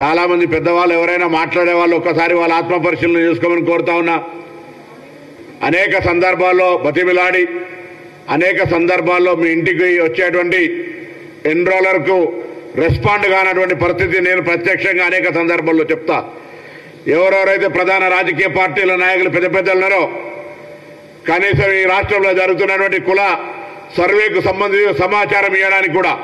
చాలా మంది పెద్దవాళ్ళు ఎవరైనా మాట్లాడే వాళ్ళు ఒక్కసారి వాళ్ళ ఆత్మ పరిశీలన చేసుకోమని కోరుతా ఉన్నా. అనేక సందర్భాల్లో బతిమిలాడి అనేక సందర్భాల్లో మీ ఇంటికి వచ్చేటువంటి ఎన్రోలర్కు రెస్పాండ్ కానటువంటి పరిస్థితి నేను ప్రత్యక్షంగా అనేక సందర్భాల్లో చెప్తా. ఎవరెవరైతే ప్రధాన రాజకీయ పార్టీల నాయకులు పెద్ద పెద్దలున్నారో కనీసం ఈ రాష్ట్రంలో జరుగుతున్నటువంటి కుల సర్వేకు సంబంధించిన సమాచారం ఇవ్వడానికి కూడా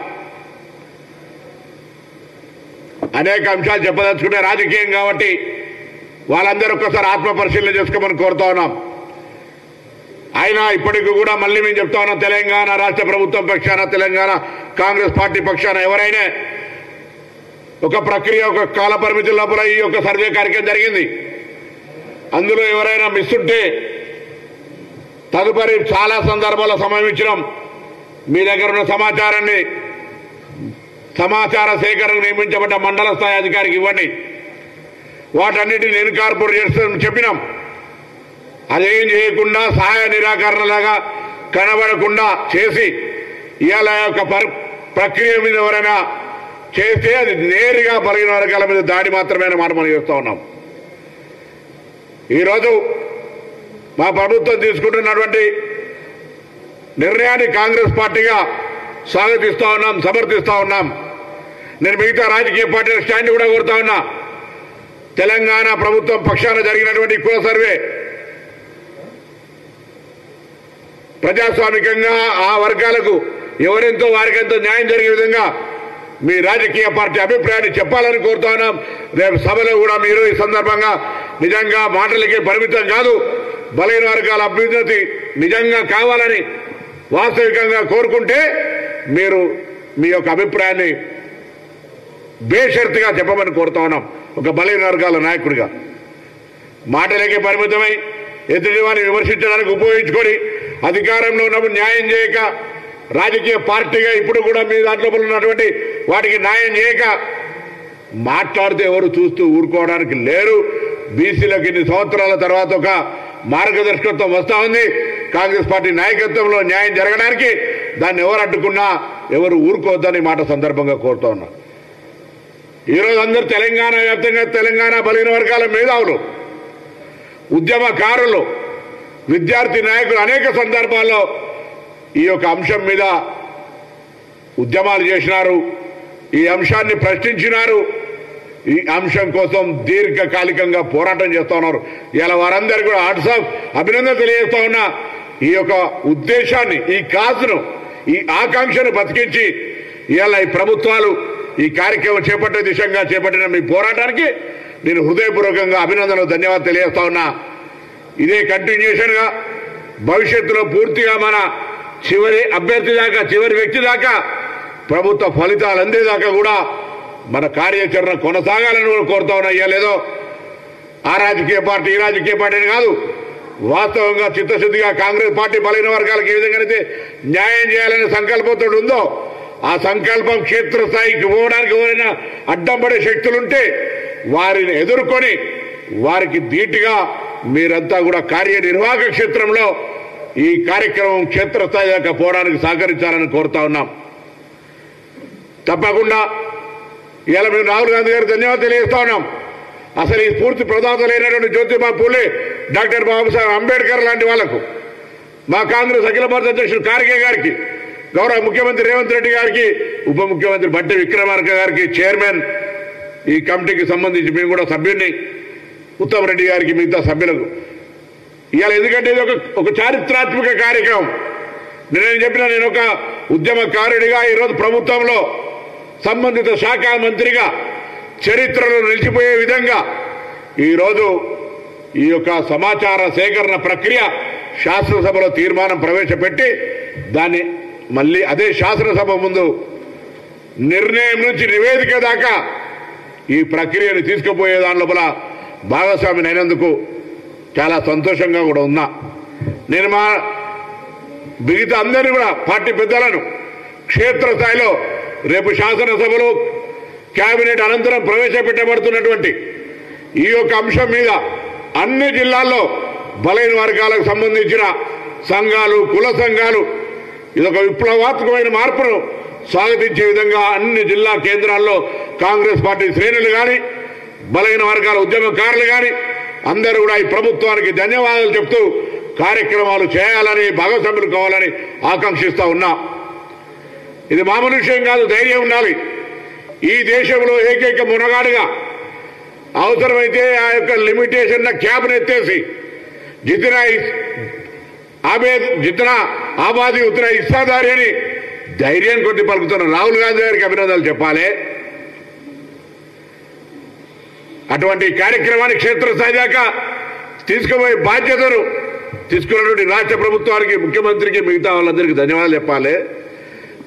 అనేక అంశాలు చెప్పదలుచుకునే రాజకీయం కాబట్టి వాళ్ళందరూ ఒక్కసారి ఆత్మ పరిశీలన చేసుకోమని కోరుతా ఉన్నాం. అయినా ఇప్పటికీ కూడా మళ్ళీ మేము చెప్తా ఉన్నాం, తెలంగాణ రాష్ట్ర ప్రభుత్వం పక్షాన తెలంగాణ కాంగ్రెస్ పార్టీ పక్షాన ఎవరైనా ఒక ప్రక్రియ ఒక కాల పరిమితి లోపల ఈ యొక్క సర్వే కార్యక్రమం జరిగింది. అందులో ఎవరైనా మిస్ ఉంటే తదుపరి చాలా సందర్భాల్లో సమయం ఇచ్చినాం. మీ దగ్గర ఉన్న సమాచారాన్ని సమాచార సేకరణ నియమించబడ్డ మండల స్థాయి అధికారికి ఇవ్వండి. వాటన్నిటిని ఇన్కార్పొరేట్ చేస్తామని చెప్పినాం. అదేం చేయకుండా సహాయ నిరాకరణలాగా కనబడకుండా చేసి ఇవాళ యొక్క ప్రక్రియ మీద ఎవరైనా చేస్తే అది నేరుగా బలహీన వర్గాల మీద దాడి మాత్రమే మాట మనం చేస్తూ ఉన్నాం. ఈరోజు మా ప్రభుత్వం తీసుకుంటున్నటువంటి నిర్ణయాన్ని కాంగ్రెస్ పార్టీగా స్వాగతిస్తూ ఉన్నాం, సమర్థిస్తూ ఉన్నాం. నేను మిగతా రాజకీయ పార్టీల స్టాండ్ కూడా కోరుతా ఉన్నా. తెలంగాణ ప్రభుత్వం పక్షాన జరిగినటువంటి కుల సర్వే ప్రజాస్వామికంగా ఆ వర్గాలకు ఎవరెంతో వారికెంతో న్యాయం జరిగే విధంగా మీ రాజకీయ పార్టీ అభిప్రాయాన్ని చెప్పాలని కోరుతా ఉన్నాం. రేపు సభలో కూడా మీరు ఈ సందర్భంగా నిజంగా మాటలకే పరిమితం కాదు, బలహీన వర్గాల అభ్యున్నతి నిజంగా కావాలని వాస్తవికంగా కోరుకుంటే మీరు మీ యొక్క అభిప్రాయాన్ని బేషరతుగా చెప్పమని కోరుతా ఉన్నాం. ఒక బలహీన వర్గాల నాయకుడిగా మాటలకే పరిమితమై ఎదుటివారిని విమర్శించడానికి ఉపయోగించుకొని అధికారంలో ఉన్నప్పుడు న్యాయం చేయక రాజకీయ పార్టీగా ఇప్పుడు కూడా మీ దాంట్లో ఉన్నటువంటి వాటికి న్యాయం చేయక మాట్లాడితే ఎవరు చూస్తూ ఊరుకోవడానికి లేరు. బీసీలకు ఇన్ని సంవత్సరాల తర్వాత ఒక మార్గదర్శకత్వం వస్తూ ఉంది. కాంగ్రెస్ పార్టీ నాయకత్వంలో న్యాయం జరగడానికి దాన్ని ఎవరు అడ్డుకున్నా ఎవరు ఊరుకోవద్దని మాట సందర్భంగా కోరుతా ఉన్నా. ఈరోజు అందరూ తెలంగాణ వ్యాప్తంగా తెలంగాణ బలహీన వర్గాల మేధావులు, ఉద్యమకారులు, విద్యార్థి నాయకులు అనేక సందర్భాల్లో ఈ యొక్క అంశం మీద ఉద్యమాలు చేసినారు, ఈ అంశాన్ని ప్రశ్నించినారు, ఈ అంశం కోసం దీర్ఘకాలికంగా పోరాటం చేస్తూ ఉన్నారు. ఇలా వారందరికీ కూడా హాట్సాఫ్ అభినందన తెలియజేస్తా ఉన్నా. ఈ యొక్క ఉద్దేశాన్ని, ఈ కాసును, ఈ ఆకాంక్షను బతికించి ఇవాళ ఈ ప్రభుత్వాలు ఈ కార్యక్రమం చేపట్టే దిశగా చేపట్టిన మీ పోరాటానికి నేను హృదయపూర్వకంగా అభినందనలు ధన్యవాదాలు తెలియజేస్తా ఉన్నా. ఇదే కంటిన్యూషన్గా భవిష్యత్తులో పూర్తిగా మన చివరి అభ్యర్థి దాకా, చివరి వ్యక్తి దాకా ప్రభుత్వ ఫలితాలు అందేదాకా కూడా మన కార్యాచరణ కొనసాగాలని కూడా కోరుతా ఉన్నా. ఇయ్యలేదో ఆ రాజకీయ పార్టీ ఈ రాజకీయ పార్టీని కాదు, వాస్తవంగా చిత్తశుద్ధిగా కాంగ్రెస్ పార్టీ బలహీన వర్గాలకు ఏ విధంగా అయితే న్యాయం చేయాలనే సంకల్పంతో ఉందో ఆ సంకల్పం క్షేత్రస్థాయికి పోవడానికి ఎవరైనా అడ్డం పడే శక్తులుంటే వారిని ఎదుర్కొని వారికి ధీటుగా మీరంతా కూడా కార్యనిర్వాహక క్షేత్రంలో ఈ కార్యక్రమం క్షేత్రస్థాయి దాకా పోవడానికి సహకరించాలని కోరుతా ఉన్నాం. తప్పకుండా ఇలా మేము రాహుల్ గాంధీ గారికి ధన్యవాదాలు తెలియజేస్తా ఉన్నాం. అసలు ఈ స్ఫూర్తి ప్రదాతలైనటువంటి జ్యోతిబా పూలే, డాక్టర్ బాబాసాహెబ్ అంబేద్కర్ లాంటి వాళ్లకు, మా కాంగ్రెస్ అఖిల భారత అధ్యక్షుడు ఖార్గే గారికి, గౌరవ ముఖ్యమంత్రి రేవంత్ రెడ్డి గారికి, ఉప ముఖ్యమంత్రి భట్టి విక్రమార్క గారికి, చైర్మన్ ఈ కమిటీకి సంబంధించి మేము కూడా సభ్యుడిని, ఉత్తమ్ రెడ్డి గారికి, మిగతా సభ్యులకు ఇవాళ ఎందుకంటే ఇది ఒక చారిత్రాత్మక కార్యక్రమం. నేను చెప్పిన నేను ఒక ఉద్యమకారుడిగా ఈరోజు ప్రభుత్వంలో సంబంధిత శాఖ మంత్రిగా చరిత్రలో నిలిచిపోయే విధంగా ఈరోజు ఈ యొక్క సమాచార సేకరణ ప్రక్రియ శాసనసభలో తీర్మానం ప్రవేశపెట్టి దాన్ని మళ్ళీ అదే శాసనసభ ముందు నిర్ణయం నుంచి నివేదిక దాకా ఈ ప్రక్రియను తీసుకుపోయే దాని లోపల భాగస్వామిని అయినందుకు చాలా సంతోషంగా కూడా ఉన్నా. నేను మా మిగతా అందరినీ కూడా పార్టీ పెద్దలను క్షేత్రస్థాయిలో రేపు శాసనసభలో కేబినెట్ అనంతరం ప్రవేశపెట్టబడుతున్నటువంటి ఈ యొక్క అంశం మీద అన్ని జిల్లాల్లో బలహీన వర్గాలకు సంబంధించిన సంఘాలు, కుల సంఘాలు ఇదొక విప్లవాత్మకమైన మార్పును స్వాగతించే విధంగా అన్ని జిల్లా కేంద్రాల్లో కాంగ్రెస్ పార్టీ శ్రేణులు కానీ బలహీన వర్గాల ఉద్యమకారులు కానీ అందరూ కూడా ఈ ప్రభుత్వానికి ధన్యవాదాలు చెప్తూ కార్యక్రమాలు చేయాలని భాగస్వాములు కావాలని ఆకాంక్షిస్తా ఉన్నా. ఇది మామూలు విషయం కాదు, ధైర్యం ఉండాలి. ఈ దేశంలో ఏకైక మునగాడుగా అవసరమైతే ఆ యొక్క లిమిటేషన్ క్యాబ్ను ఎత్తేసి జితనా ఆబాదీ ఉత్తర ఇస్తాదారి అని ధైర్యం కొద్ది పలుకుతున్న రాహుల్ గాంధీ గారికి అభినందనలు చెప్పాలి. అటువంటి కార్యక్రమాన్ని క్షేత్రస్థాయి దాకా తీసుకుపోయే బాధ్యతను తీసుకున్నటువంటి రాష్ట్ర ప్రభుత్వానికి, ముఖ్యమంత్రికి, మిగతా వాళ్ళందరికీ ధన్యవాదాలు చెప్పాలి.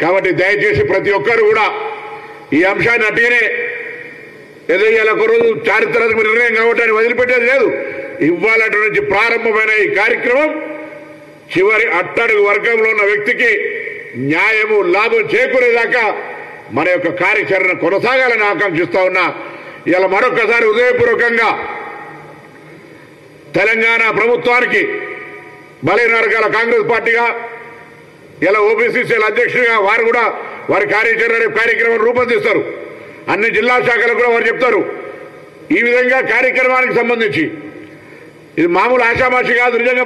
కాబట్టి దయచేసి ప్రతి ఒక్కరు కూడా ఈ అంశాన్ని అట్టిగానే ఏదో ఇలా ఒక రోజు చారిత్రాత్మక నిర్ణయం కావటాన్ని వదిలిపెట్టేది లేదు. ఇవ్వాలటి నుంచి ప్రారంభమైన ఈ కార్యక్రమం చివరి అట్టడుగు వర్గంలో ఉన్న వ్యక్తికి న్యాయము లాభం చేకూరేదాకా మన యొక్క కార్యాచరణ కొనసాగాలని ఆకాంక్షిస్తా ఉన్నా. ఇలా మరొకసారి హృదయపూర్వకంగా తెలంగాణ ప్రభుత్వానికి బలహీన వర్గాల కాంగ్రెస్ పార్టీగా ఇలా ఓబీసీసీల అధ్యక్షుడిగా వారు కూడా వారి కార్యక్రమం రూపొందిస్తారు. అన్ని జిల్లా శాఖలకు కూడా వారు చెప్తారు. ఈ విధంగా కార్యక్రమానికి సంబంధించి ఇది మామూలు ఆషామాషి కాదు. నిజంగా